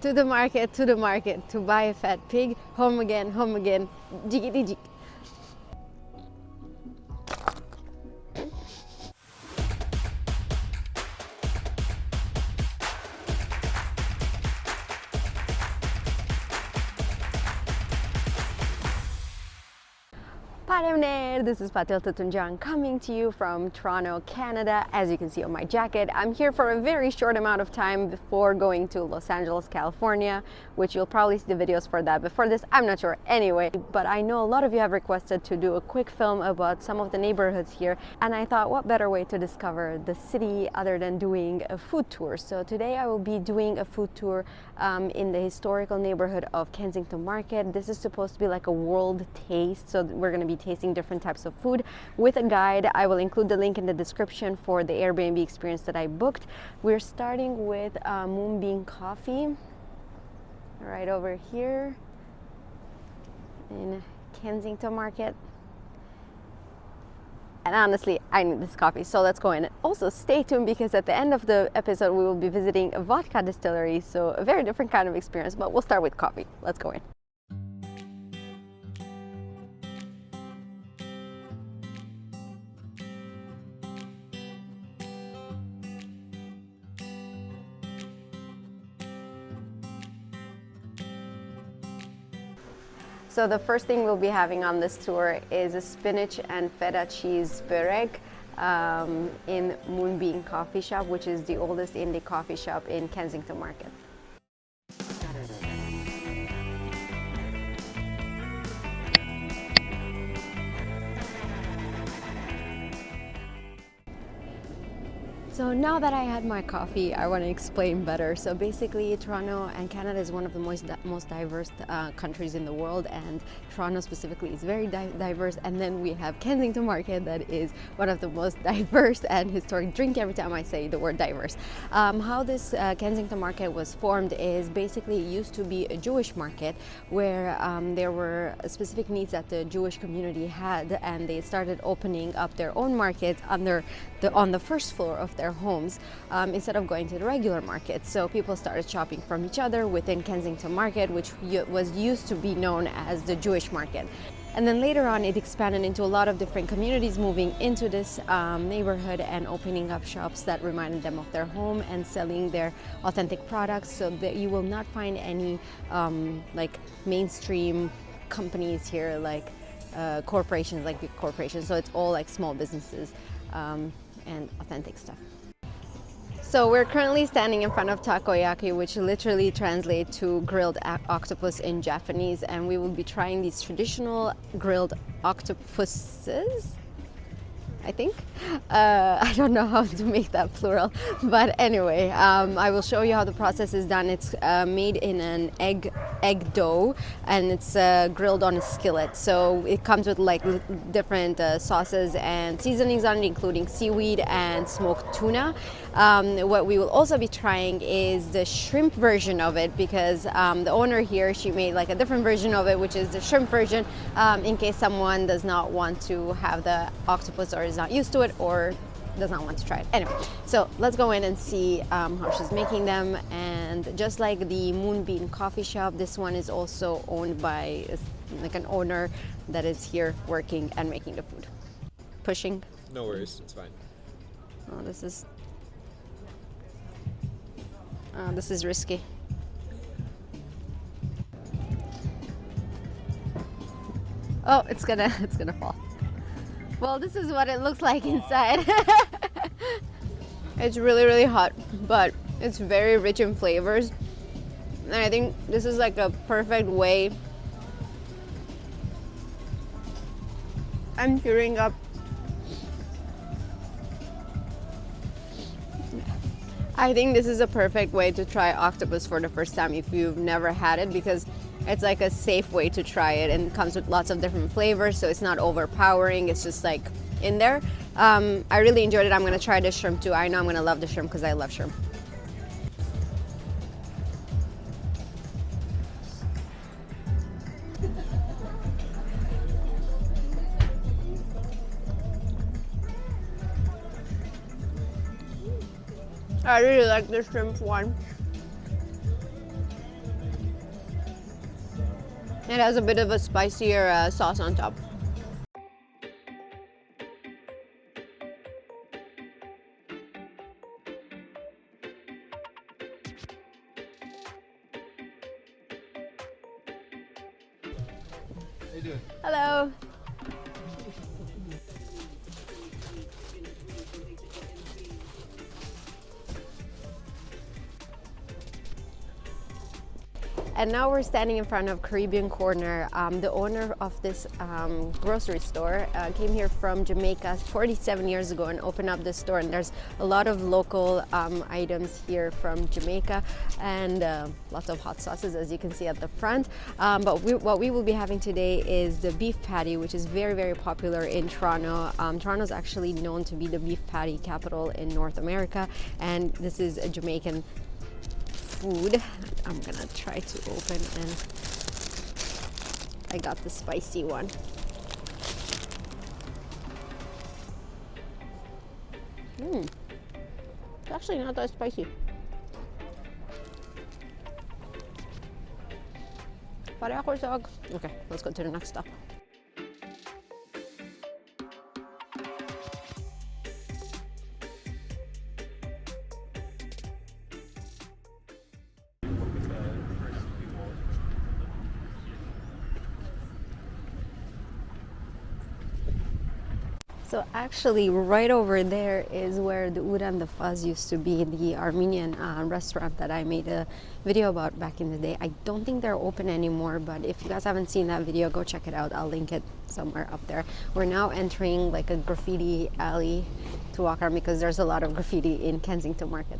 To the market, to buy a fat pig. Home again, jiggity jig. Paremner, this is Patel Tatunjang coming to you from Toronto, Canada. As you can see on my jacket, I'm here for a very short amount of time before going to Los Angeles, California, which you'll probably see the videos for that. Before this, I'm not sure anyway, but I know a lot of you have requested to do a quick film about some of the neighborhoods here, and I thought what better way to discover the city other than doing a food tour. So today I will be doing a food tour in the historical neighborhood of Kensington Market. This is supposed to be like a world taste, so we're going to be tasting different types of food with a guide. I will include the link in the description for the Airbnb experience that I booked. We're starting with Moonbeam Coffee right over here in Kensington Market. And honestly, I need this coffee, so let's go in. Also, stay tuned because at the end of the episode, we will be visiting a vodka distillery, so a very different kind of experience, but we'll start with coffee. Let's go in. So the first thing we'll be having on this tour is a spinach and feta cheese börek in Moonbeam Coffee Shop, which is the oldest indie coffee shop in Kensington Market. So now that I had my coffee, I want to explain better. So basically, Toronto and Canada is one of the most diverse countries in the world, and Toronto specifically is very diverse. And then we have Kensington Market that is one of the most diverse and historic. Drink every time I say the word diverse. How this Kensington Market was formed is basically it used to be a Jewish market where there were specific needs that the Jewish community had, and they started opening up their own markets on the first floor of their homes instead of going to the regular market. So people started shopping from each other within Kensington Market, which was used to be known as the Jewish market. And then later on it expanded into a lot of different communities moving into this neighborhood and opening up shops that reminded them of their home and selling their authentic products, so that you will not find any like mainstream companies here, like corporations, like big corporations. So it's all like small businesses and authentic stuff. So we're currently standing in front of takoyaki, which literally translates to grilled octopus in Japanese, and we will be trying these traditional grilled octopuses, I think. I don't know how to make that plural, but anyway, I will show you how the process is done. It's made in an egg dough, and it's grilled on a skillet. So it comes with like different sauces and seasonings on it, including seaweed and smoked tuna. What we will also be trying is the shrimp version of it, because the owner here, she made like a different version of it, which is the shrimp version, in case someone does not want to have the octopus or is not used to it or does not want to try it. Anyway, so let's go in and see how she's making them. And just like the Moonbeam Coffee Shop, this one is also owned by like an owner that is here working and making the food. Pushing? No worries, it's fine. Oh, this is risky. Oh, it's gonna fall. Well, this is what it looks like inside. It's really hot, but it's very rich in flavors. And I think this is like a perfect way. I'm tearing up. I think this is a perfect way to try octopus for the first time if you've never had it, because it's like a safe way to try it, and it comes with lots of different flavors, so it's not overpowering. It's just like in there. I really enjoyed it. I'm gonna try the shrimp too. I know I'm gonna love the shrimp because I love shrimp. I really like the shrimp one. It has a bit of a spicier sauce on top. How you doing? Hello. And now we're standing in front of Caribbean Corner. The owner of this grocery store came here from Jamaica 47 years ago and opened up this store. And there's a lot of local items here from Jamaica and lots of hot sauces, as you can see at the front. But what we will be having today is the beef patty, which is very, very popular in Toronto. Toronto is actually known to be the beef patty capital in North America. And this is a Jamaican food. I'm gonna try to open, and I got the spicy one. It's actually not that spicy. Okay, let's go to the next stop. So actually right over there is where the Oud and the Fuzz used to be, the Armenian restaurant that I made a video about back in the day. I don't think they're open anymore, but if you guys haven't seen that video, go check it out. I'll link it somewhere up there. We're now entering like a graffiti alley to walk around because there's a lot of graffiti in Kensington Market.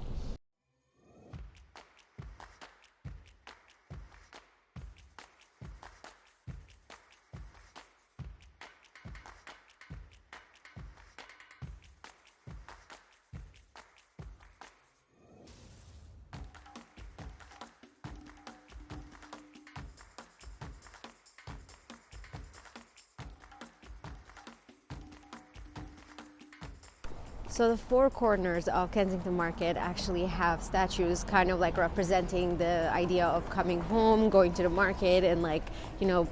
So the four corners of Kensington Market actually have statues kind of like representing the idea of coming home, going to the market, and like, you know,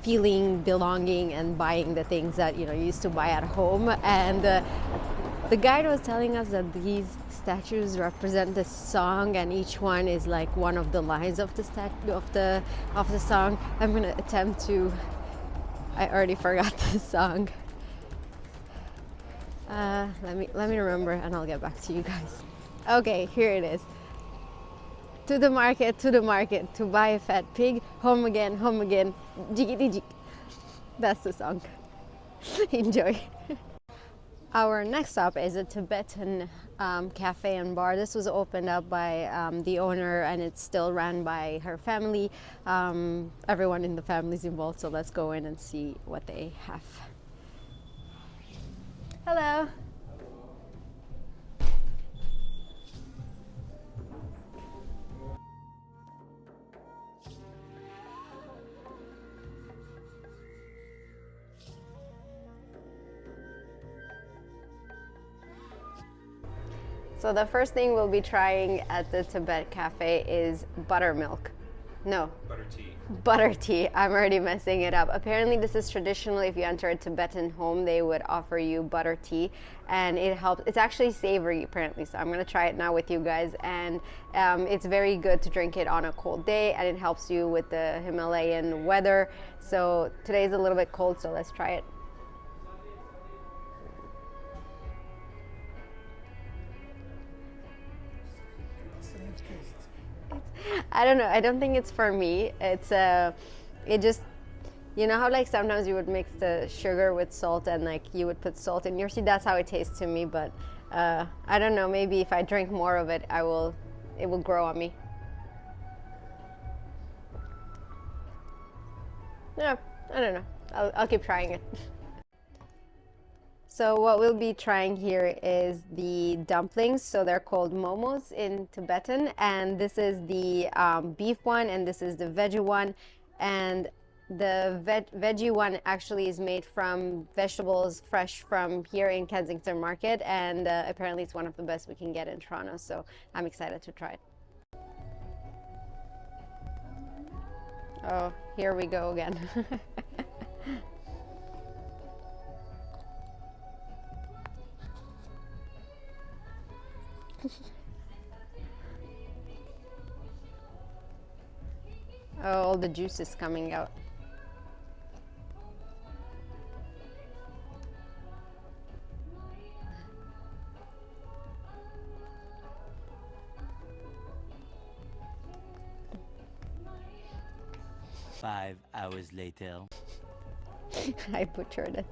feeling belonging and buying the things that, you know, you used to buy at home. And the guide was telling us that these statues represent the song, and each one is like one of the lines of the song. I'm gonna attempt to. I already forgot the song. Let me remember, and I'll get back to you guys. Okay, here it is. To the market, to buy a fat pig. Home again, jiggity jig. That's the song. Enjoy. Our next stop is a Tibetan cafe and bar. This was opened up by the owner, and it's still run by her family. Everyone in the family is involved, so let's go in and see what they have. Hello. So the first thing we'll be trying at the Tibet Cafe is buttermilk. No. Butter tea. Butter tea. I'm already messing it up. Apparently this is traditional. If you enter a Tibetan home, they would offer you butter tea, and it helps. It's actually savory apparently, so I'm going to try it now with you guys. And it's very good to drink it on a cold day, and it helps you with the Himalayan weather. So today's a little bit cold, so let's try it. I don't know. I don't think it's for me. It's it just, you know how like sometimes you would mix the sugar with salt and like you would put salt in your tea. That's how it tastes to me. But I don't know. Maybe if I drink more of it, it will grow on me. Yeah, I don't know. I'll keep trying it. So what we'll be trying here is the dumplings. So they're called momos in Tibetan, and this is the beef one, and this is the veggie one. And the veggie one actually is made from vegetables fresh from here in Kensington Market, and apparently it's one of the best we can get in Toronto. So I'm excited to try it. Oh, here we go again. Oh, all the juice is coming out. Five hours later. I butchered it.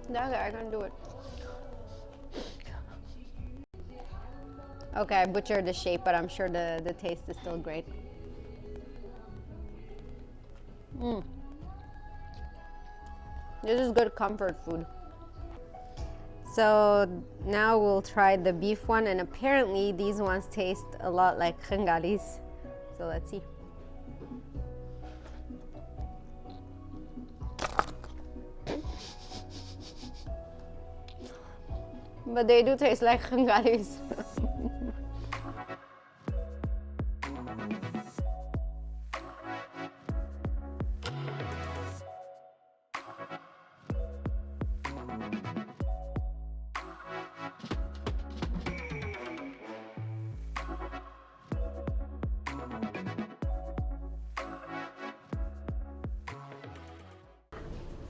Okay, I can do it. Okay, I butchered the shape, but I'm sure the taste is still great. This is good comfort food. So now we'll try the beef one, and apparently these ones taste a lot like khengalis. So let's see. But they do taste like khengalis.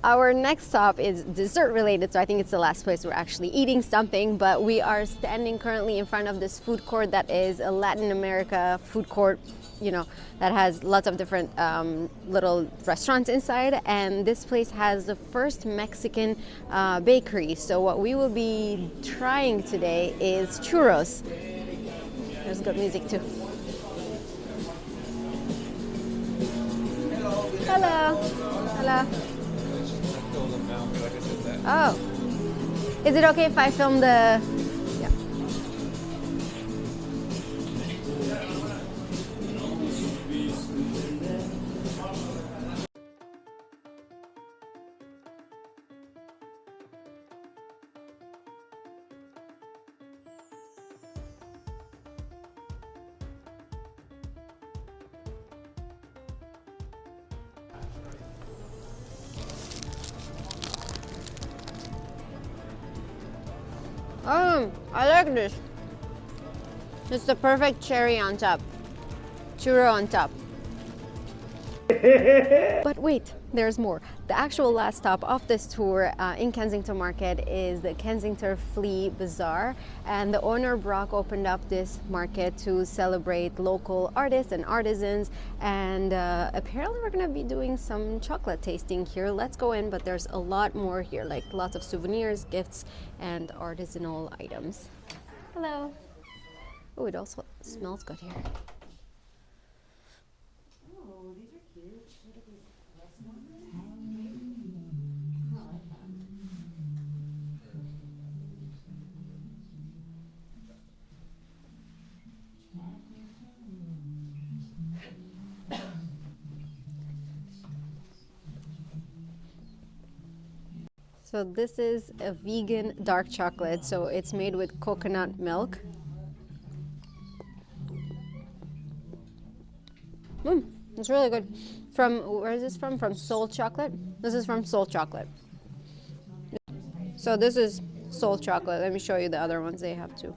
Our next stop is dessert related, so I think it's the last place we're actually eating something, but we are standing currently in front of this food court that is a Latin America food court, you know, that has lots of different little restaurants inside, and this place has the first Mexican bakery. So what we will be trying today is churros. There's good music too. Hello. Hello. Oh, is it okay if I film the? Yeah. I like this. It's the perfect cherry on top. Churro on top. But wait, there's more. The actual last stop of this tour in Kensington Market is the Kensington Flea Bazaar, and the owner Brock opened up this market to celebrate local artists and artisans, and apparently we're gonna be doing some chocolate tasting here. Let's go in, but there's a lot more here, like lots of souvenirs, gifts, and artisanal items. Hello. Oh, it also smells good here. So this is a vegan dark chocolate. So it's made with coconut milk. It's really good. From, where is this from? From Soul Chocolate? This is from Soul Chocolate. So this is Soul Chocolate. Let me show you the other ones they have too.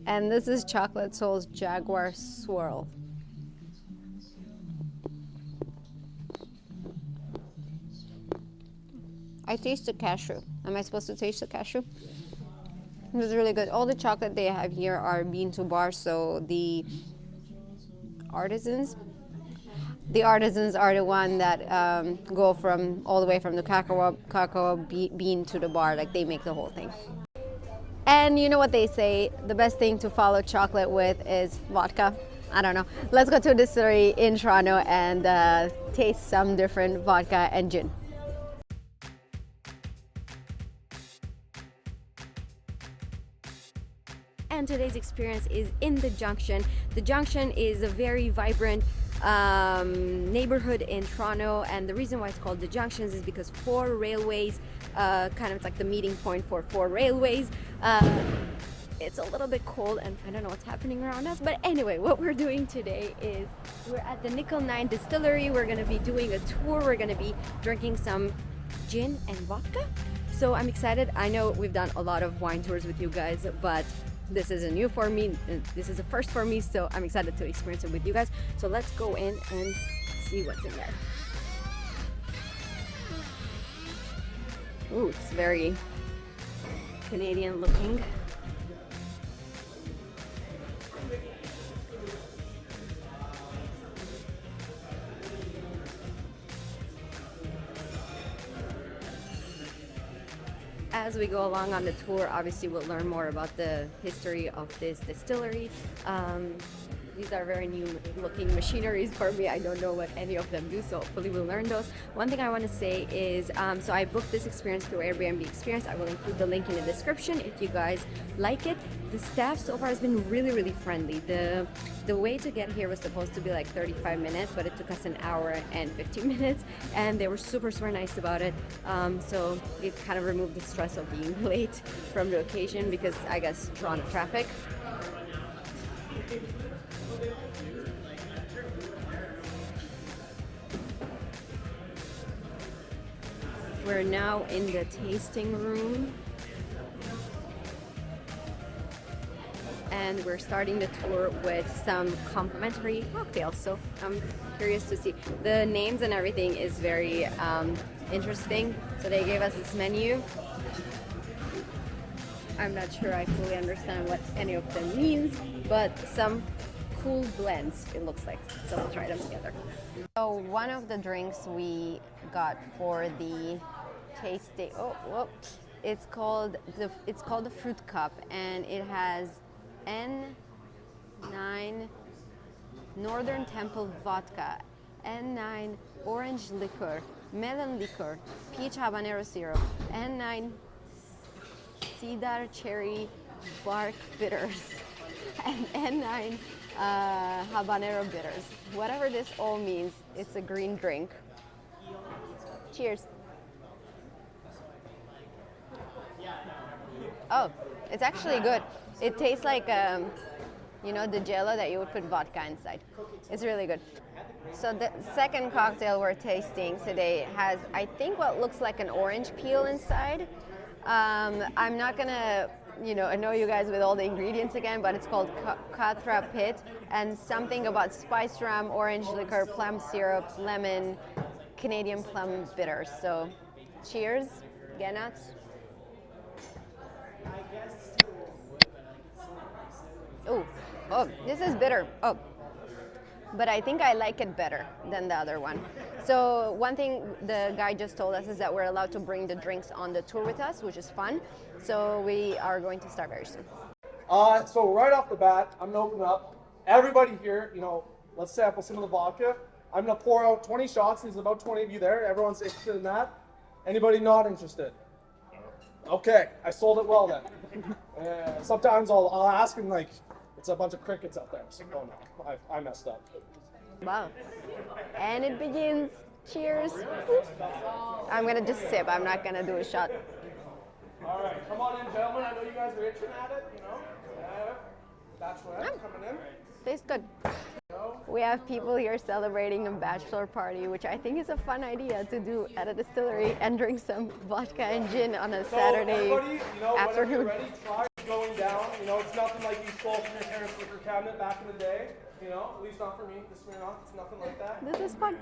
And this is Chocolate Soul's Jaguar Swirl. I taste the cashew. Am I supposed to taste the cashew? It's really good. All the chocolate they have here are bean to bar, so the artisans are the one that go from all the way from the cacao bean to the bar. Like, they make the whole thing. And you know what they say, the best thing to follow chocolate with is vodka. I don't know. Let's go to a distillery in Toronto and taste some different vodka and gin. and today's experience is in the Junction. The Junction is a very vibrant neighborhood in Toronto, and the reason why it's called the Junctions is because four railways, it's like the meeting point for four railways. It's a little bit cold and I don't know what's happening around us, but anyway, what we're doing today is we're at the Nickel 9 Distillery. We're going to be doing a tour. We're going to be drinking some gin and vodka. So I'm excited. I know we've done a lot of wine tours with you guys, but this is a new for me. This is a first for me, so I'm excited to experience it with you guys. So let's go in and see what's in there. Ooh, it's very Canadian looking. As we go along on the tour, obviously we'll learn more about the history of this distillery. These are very new looking machineries for me. I don't know what any of them do, so hopefully we'll learn those. One thing I want to say is, so I booked this experience through Airbnb Experience. I will include the link in the description if you guys like it. The staff so far has been really, really friendly. The way to get here was supposed to be like 35 minutes, but it took us an hour and 15 minutes, and they were super, super nice about it. So it kind of removed the stress of being late from the occasion because I guess Toronto traffic. We're now in the tasting room and we're starting the tour with some complimentary cocktails. So I'm curious to see. The names and everything is very interesting. So they gave us this menu. I'm not sure I fully understand what any of them means, but some cool blends it looks like. So we'll try them together. So one of the drinks we got for the tasting, it's called the Fruit Cup, and it has N9 Northern Temple vodka, N9 orange liqueur, melon liqueur, peach habanero syrup, N9 cedar cherry bark bitters, and N9 habanero bitters. Whatever this all means, it's a green drink. Cheers. Oh, it's actually good. It tastes like, the Jello that you would put vodka inside. It's really good. So the second cocktail we're tasting today has, I think, what looks like an orange peel inside. I'm not gonna, annoy you guys with all the ingredients again, but it's called Katra Pit, and something about spiced rum, orange liquor, plum syrup, lemon, Canadian plum bitters. So, cheers, Genats. Oh, this is bitter. Oh, but I think I like it better than the other one. So one thing the guy just told us is that we're allowed to bring the drinks on the tour with us, which is fun. So we are going to start very soon. So right off the bat, I'm gonna open up. Everybody here, let's sample some of the vodka. I'm gonna pour out 20 shots. There's about 20 of you there. Everyone's interested in that. Anybody not interested? Okay, I sold it well then. Sometimes I'll ask and it's a bunch of crickets out there. So oh no, I messed up. Wow. And it begins. Cheers. I'm gonna just sip. I'm not gonna do a shot. All right, come on in, gentlemen. I know you guys are itching at it. Bachelorette coming in. Tastes good. We have people here celebrating a bachelor party, which I think is a fun idea to do at a distillery and drink some vodka and gin on a Saturday afternoon. Whenever you're ready, try going down. It's nothing like you stole from your parents' liquor cabinet back in the day. At least not for me. This Smirnoff, it's nothing like that. This is fun.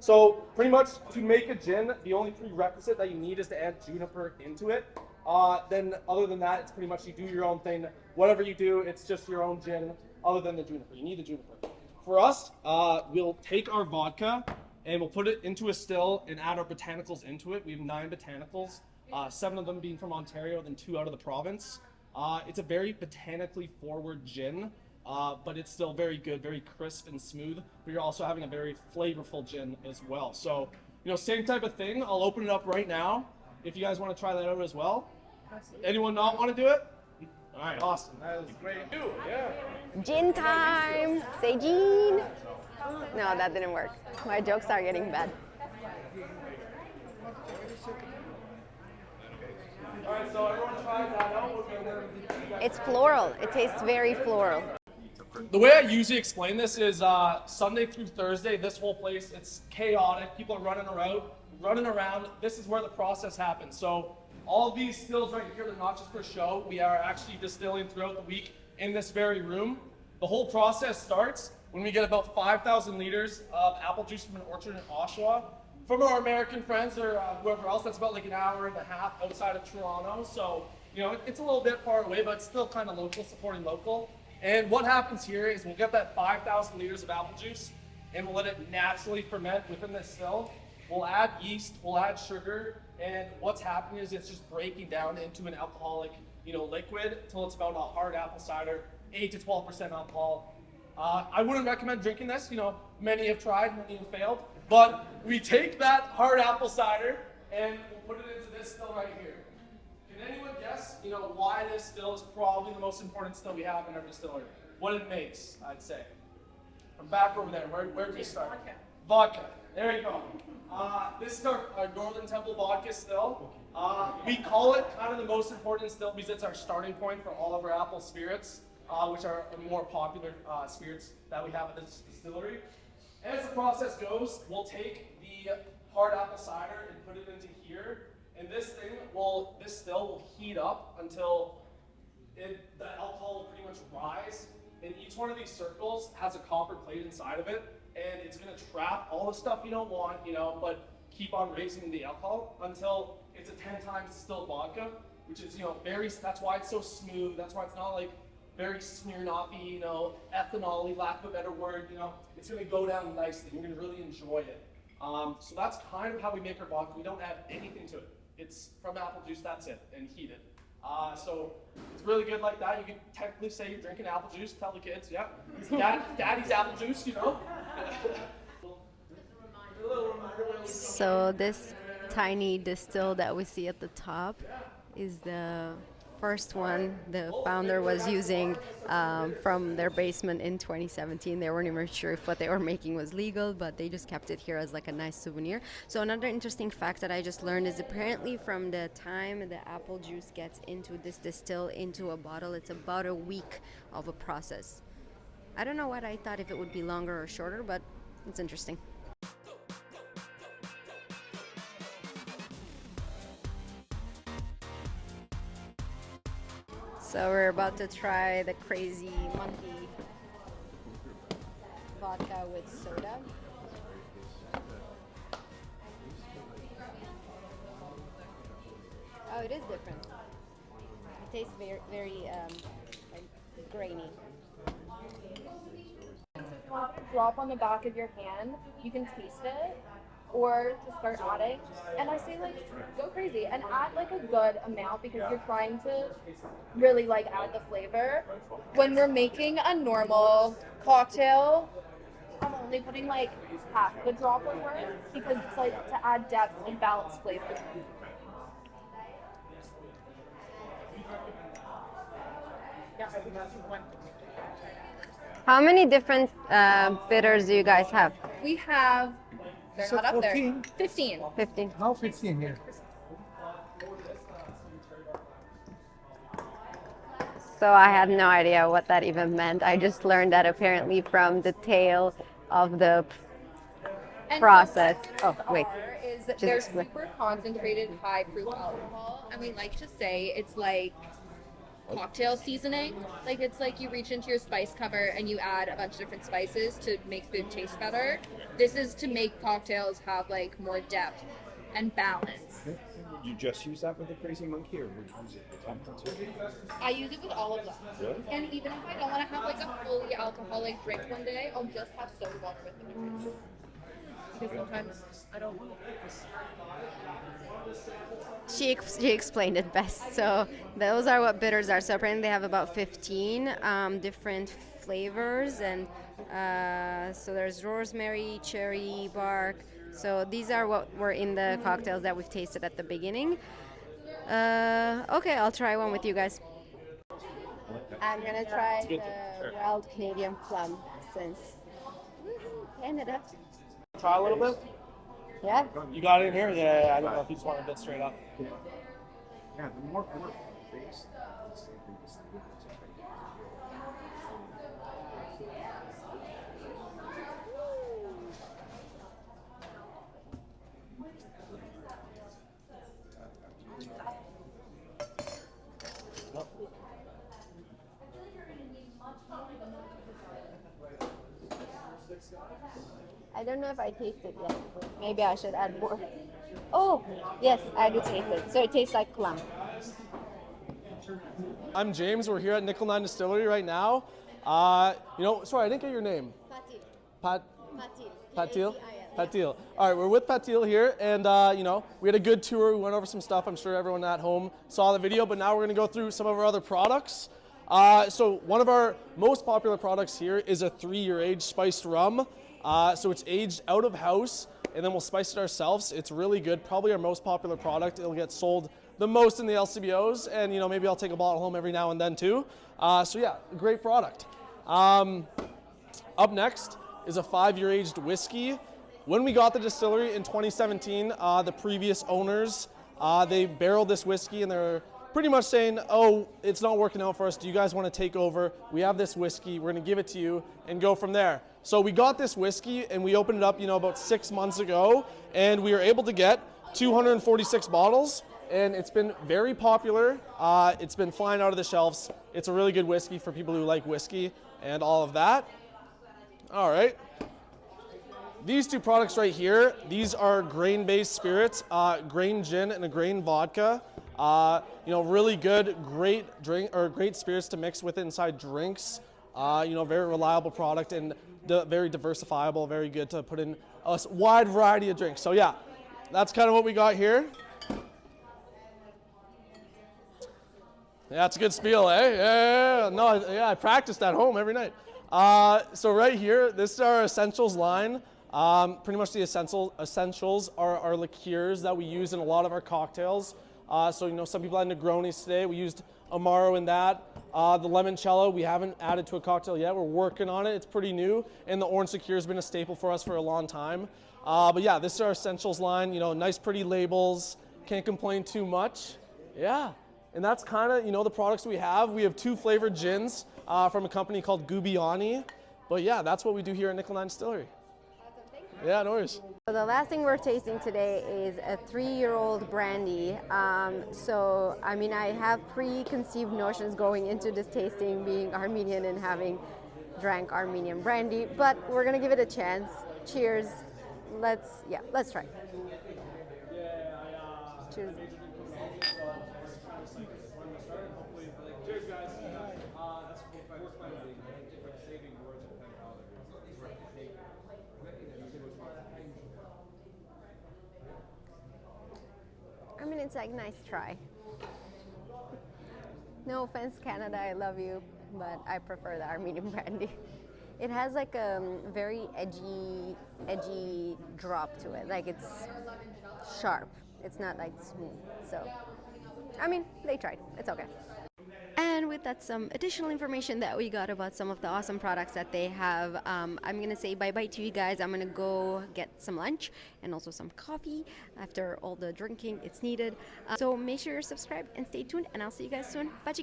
So pretty much to make a gin, the only prerequisite that you need is to add juniper into it. Then other than that, it's pretty much you do your own thing. Whatever you do, it's just your own gin other than the juniper. You need the juniper. For us, we'll take our vodka and we'll put it into a still and add our botanicals into it. We have 9 botanicals, 7 of them being from Ontario, then 2 out of the province. It's a very botanically forward gin, but it's still very good, very crisp and smooth. But you're also having a very flavorful gin as well. So, same type of thing. I'll open it up right now if you guys want to try that out as well. Anyone not want to do it? All right, awesome. That was great. Yeah. Gin time! Say gin! No, that didn't work. My jokes are getting bad. All right, so everyone try that out. It's floral. It tastes very floral. The way I usually explain this is Sunday through Thursday, this whole place, it's chaotic. People are running around. This is where the process happens. So all of these stills right here, they're not just for show. We are actually distilling throughout the week in this very room. The whole process starts when we get about 5,000 liters of apple juice from an orchard in Oshawa. From our American friends or whoever else, that's about like an hour and a half outside of Toronto. So, you know, it's a little bit far away, but it's still kind of local, supporting local. And what happens here is we'll get that 5,000 liters of apple juice and we'll let it naturally ferment within this still. We'll add yeast, we'll add sugar, and what's happening is it's just breaking down into an alcoholic, you know, liquid until it's about a hard apple cider, 8 to 12% alcohol. I wouldn't recommend drinking this. You know, many have tried, many have failed. But we take that hard apple cider and we'll put it into this still right here. Can anyone guess, you know, why this still is probably the most important still we have in our distillery? What it makes, I'd say. From back over there, where do we start? Vodka. There you go. This is our Northern Temple vodka still. We call it kind of the most important still because it's our starting point for all of our apple spirits, which are more popular spirits that we have at this distillery. As the process goes, we'll take the hard apple cider and put it into here. And this still will heat up until the alcohol will pretty much rise. And each one of these circles has a copper plate inside of it. And it's gonna trap all the stuff you don't want, you know, but keep on raising the alcohol until it's a 10 times distilled vodka, which is, you know, that's why it's so smooth. That's why it's not like very Smirnoff-y, you know, ethanol-y, lack of a better word, you know. It's gonna go down nicely. You're gonna really enjoy it. So that's kind of how we make our vodka. We don't add anything to it. It's from apple juice, that's it, and heat it. So it's really good like that. You can technically say you're drinking apple juice, tell the kids, yeah, it's daddy's apple juice, you know. So this tiny distill that we see at the top is the first one the founder was using from their basement in 2017. They weren't even sure if what they were making was legal, but they just kept it here as like a nice souvenir. So another interesting fact that I just learned is apparently from the time the apple juice gets into this distill into a bottle, it's about a week of a process. I don't know what I thought, if it would be longer or shorter, but it's interesting. So we're about to try the crazy monkey vodka with soda. Oh, it is different. It tastes very, very like grainy. If you want to drop on the back of your hand, you can taste it, or to start adding. And I say, like, go crazy and add like a good amount because you're trying to really like add the flavor. When we're making a normal cocktail, I'm only putting like half the drop of worth because it's like to add depth and balance flavor. How many different bitters do you guys have? We have, they're So not up 14? there, 15. 15. Now 15 here. So I had no idea what that even meant. I just learned that apparently from the tail of the And process. what Oh, wait. is Just they're explain. super concentrated high proof alcohol, and we like to say it's like cocktail seasoning. Like it's like you reach into your spice cupboard and you add a bunch of different spices to make food taste better. This is to make cocktails have like more depth and balance. Would you just use that with the Crazy Monkey, or would you use it with temperature? I use it with all of them. Really? And even if I don't want to have like a fully alcoholic drink one day, I'll just have soda water with it. Because sometimes I don't. She explained it best. So those are what bitters are. So apparently they have about 15 different flavors, and so there's rosemary, cherry bark. So these are what were in the cocktails that we've tasted at the beginning. Okay, I'll try one with you guys. I'm gonna try the wild Canadian plum since Canada. Try a little bit. Yeah. You got it in here? Yeah. I don't know if you just want a bit straight up. Yeah, the more base. I don't know if I taste it yet. Maybe I should add more. Oh, yes, I do taste it. So it tastes like plum. I'm James. We're here at Nickel 9 Distillery right now. Sorry, I didn't get your name. Patil. Patil? Patil. All right, we're with Patil here, and we had a good tour. We went over some stuff. I'm sure everyone at home saw the video, but now we're going to go through some of our other products. So one of our most popular products here is a 3-year aged spiced rum. So it's aged out of house, and then we'll spice it ourselves. It's really good. Probably our most popular product. It'll get sold the most in the LCBOs, and maybe I'll take a bottle home every now and then too. So yeah, great product. Up next is a 5-year aged whiskey. When we got the distillery in 2017, the previous owners, they barreled this whiskey, and they're pretty much saying, oh, it's not working out for us. Do you guys want to take over? We have this whiskey. We're going to give it to you and go from there. So we got this whiskey, and we opened it up, about 6 months ago, and we were able to get 246 bottles, and it's been very popular. It's been flying out of the shelves. It's a really good whiskey for people who like whiskey and all of that. All right. These two products right here, these are grain-based spirits, grain gin and a grain vodka. Really good, great drink or great spirits to mix with inside drinks. Very reliable product and very diversifiable, very good to put in a wide variety of drinks. So yeah, that's kind of what we got here. Yeah, it's a good spiel, eh? Yeah, I practiced at home every night. So right here, this is our essentials line. Pretty much the essentials are our liqueurs that we use in a lot of our cocktails. Some people had Negronis today. We used Amaro in that. The limoncello, we haven't added to a cocktail yet. We're working on it. It's pretty new. And the orange liqueur has been a staple for us for a long time. But yeah, this is our essentials line. Nice, pretty labels. Can't complain too much. Yeah. And that's kind of, the products we have. We have 2 flavored gins from a company called Gubiani. But yeah, that's what we do here at Nickel 9 Distillery. Yeah, no worries. So the last thing we're tasting today is a 3-year-old brandy. I have preconceived notions going into this tasting, being Armenian and having drank Armenian brandy, but we're gonna give it a chance. Cheers. Let's try. Cheers. Cheers, guys. It's like nice try. No offense, Canada, I love you, but I prefer the Armenian brandy. It has like a very edgy drop to it. Like it's sharp. It's not like smooth. So, they tried. It's okay. And with that, some additional information that we got about some of the awesome products that they have. I'm going to say bye-bye to you guys. I'm going to go get some lunch and also some coffee after all the drinking it's needed. So make sure you're subscribed and stay tuned, and I'll see you guys soon. Bye.